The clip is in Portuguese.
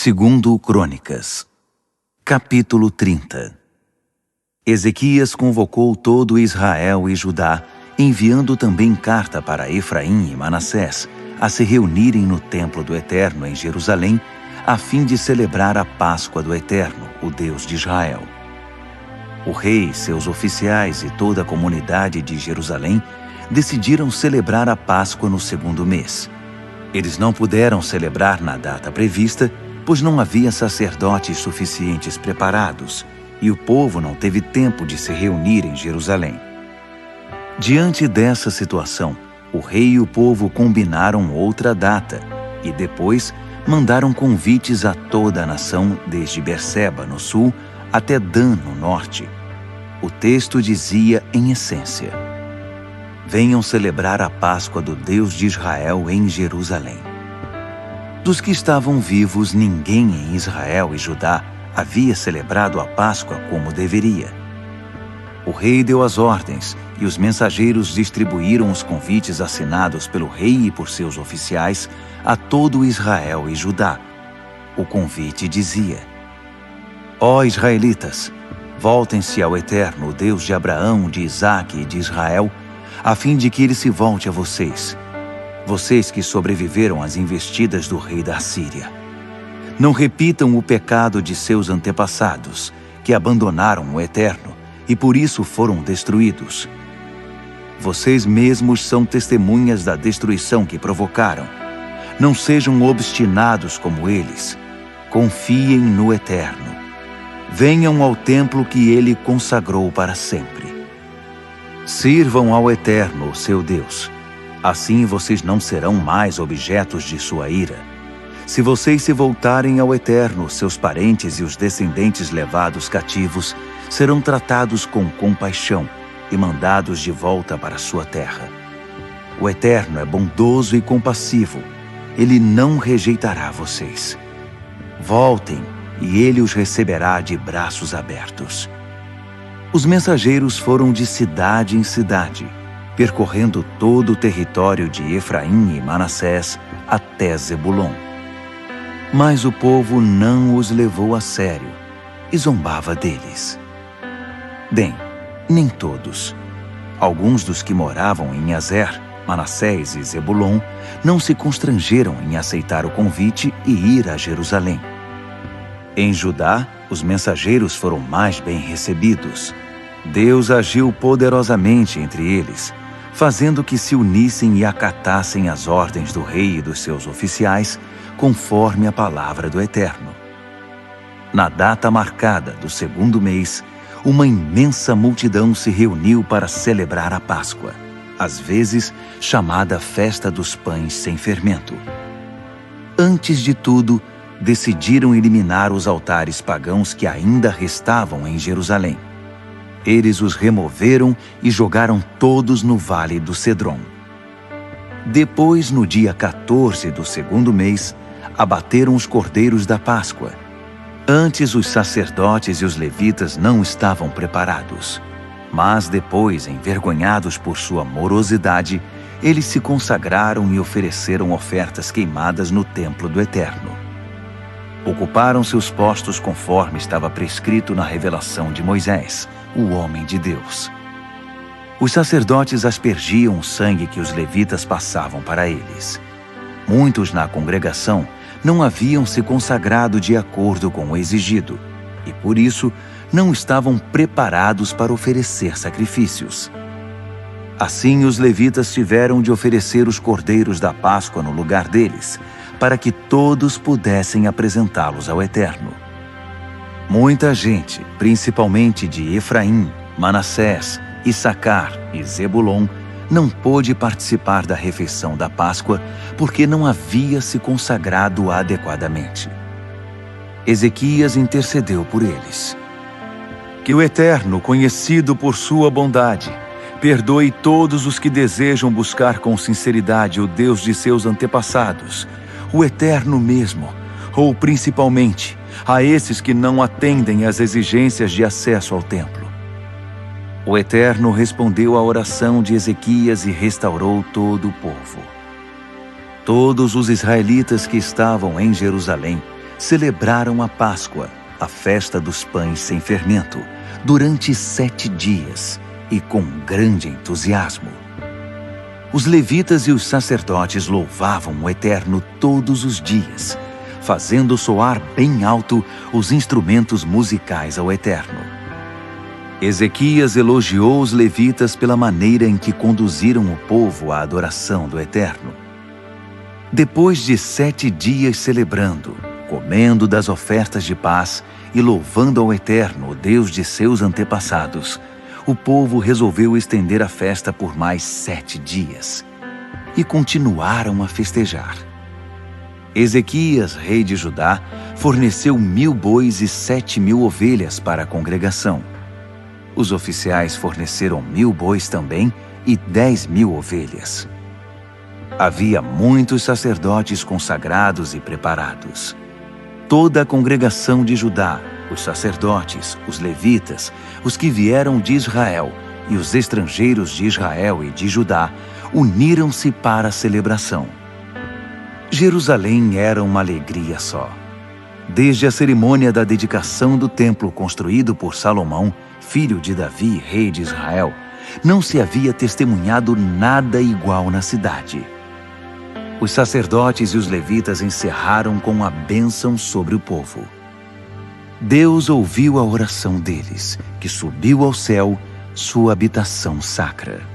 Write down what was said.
Segundo Crônicas, capítulo 30. Ezequias convocou todo Israel e Judá, enviando também carta para Efraim e Manassés, a se reunirem no templo do Eterno em Jerusalém, a fim de celebrar a Páscoa do Eterno, o Deus de Israel. O rei, seus oficiais e toda a comunidade de Jerusalém decidiram celebrar a Páscoa no segundo mês. Eles não puderam celebrar na data prevista, pois não havia sacerdotes suficientes preparados, e o povo não teve tempo de se reunir em Jerusalém. Diante dessa situação, o rei e o povo combinaram outra data, e depois mandaram convites a toda a nação, desde Berseba, no sul, até Dan, no norte. O texto dizia, em essência: venham celebrar a Páscoa do Deus de Israel em Jerusalém. Dos que estavam vivos, ninguém em Israel e Judá havia celebrado a Páscoa como deveria. O rei deu as ordens, e os mensageiros distribuíram os convites assinados pelo rei e por seus oficiais a todo Israel e Judá. O convite dizia: ó israelitas, voltem-se ao Eterno, o Deus de Abraão, de Isaque e de Israel, a fim de que ele se volte a vocês. Vocês que sobreviveram às investidas do rei da Assíria. Não repitam o pecado de seus antepassados, que abandonaram o Eterno e por isso foram destruídos. Vocês mesmos são testemunhas da destruição que provocaram. Não sejam obstinados como eles. Confiem no Eterno. Venham ao templo que ele consagrou para sempre. Sirvam ao Eterno, seu Deus. Assim vocês não serão mais objetos de sua ira. Se vocês se voltarem ao Eterno, seus parentes e os descendentes levados cativos serão tratados com compaixão e mandados de volta para sua terra. O Eterno é bondoso e compassivo. Ele não rejeitará vocês. Voltem, e ele os receberá de braços abertos. Os mensageiros foram de cidade em cidade, percorrendo todo o território de Efraim e Manassés até Zebulon. Mas o povo não os levou a sério e zombava deles. Bem, nem todos. Alguns dos que moravam em Azer, Manassés e Zebulon não se constrangeram em aceitar o convite e ir a Jerusalém. Em Judá, os mensageiros foram mais bem recebidos. Deus agiu poderosamente entre eles, fazendo que se unissem e acatassem as ordens do rei e dos seus oficiais, conforme a palavra do Eterno. Na data marcada do segundo mês, uma imensa multidão se reuniu para celebrar a Páscoa, às vezes chamada Festa dos Pães Sem Fermento. Antes de tudo, decidiram eliminar os altares pagãos que ainda restavam em Jerusalém. Eles os removeram e jogaram todos no Vale do Cedron. Depois, no dia 14 do segundo mês, abateram os cordeiros da Páscoa. Antes, os sacerdotes e os levitas não estavam preparados. Mas depois, envergonhados por sua morosidade, eles se consagraram e ofereceram ofertas queimadas no templo do Eterno. Ocuparam seus postos conforme estava prescrito na revelação de Moisés, o homem de Deus. Os sacerdotes aspergiam o sangue que os levitas passavam para eles. Muitos na congregação não haviam se consagrado de acordo com o exigido, e por isso não estavam preparados para oferecer sacrifícios. Assim, os levitas tiveram de oferecer os cordeiros da Páscoa no lugar deles, para que todos pudessem apresentá-los ao Eterno. Muita gente, principalmente de Efraim, Manassés, Issacar e Zebulon, não pôde participar da refeição da Páscoa porque não havia se consagrado adequadamente. Ezequias intercedeu por eles. Que o Eterno, conhecido por sua bondade, perdoe todos os que desejam buscar com sinceridade o Deus de seus antepassados, o Eterno mesmo, ou principalmente a esses que não atendem às exigências de acesso ao templo. O Eterno respondeu à oração de Ezequias e restaurou todo o povo. Todos os israelitas que estavam em Jerusalém celebraram a Páscoa, a festa dos pães sem fermento, durante 7 dias e com grande entusiasmo. Os levitas e os sacerdotes louvavam o Eterno todos os dias, fazendo soar bem alto os instrumentos musicais ao Eterno. Ezequias elogiou os levitas pela maneira em que conduziram o povo à adoração do Eterno. Depois de 7 dias celebrando, comendo das ofertas de paz e louvando ao Eterno, o Deus de seus antepassados, o povo resolveu estender a festa por mais 7 dias. E continuaram a festejar. Ezequias, rei de Judá, forneceu 1000 bois e 7.000 ovelhas para a congregação. Os oficiais forneceram 1000 bois também e 10.000 ovelhas. Havia muitos sacerdotes consagrados e preparados. Toda a congregação de Judá, os sacerdotes, os levitas, os que vieram de Israel e os estrangeiros de Israel e de Judá, uniram-se para a celebração. Jerusalém era uma alegria só. Desde a cerimônia da dedicação do templo construído por Salomão, filho de Davi, rei de Israel, não se havia testemunhado nada igual na cidade. Os sacerdotes e os levitas encerraram com a bênção sobre o povo. Deus ouviu a oração deles, que subiu ao céu, sua habitação sacra.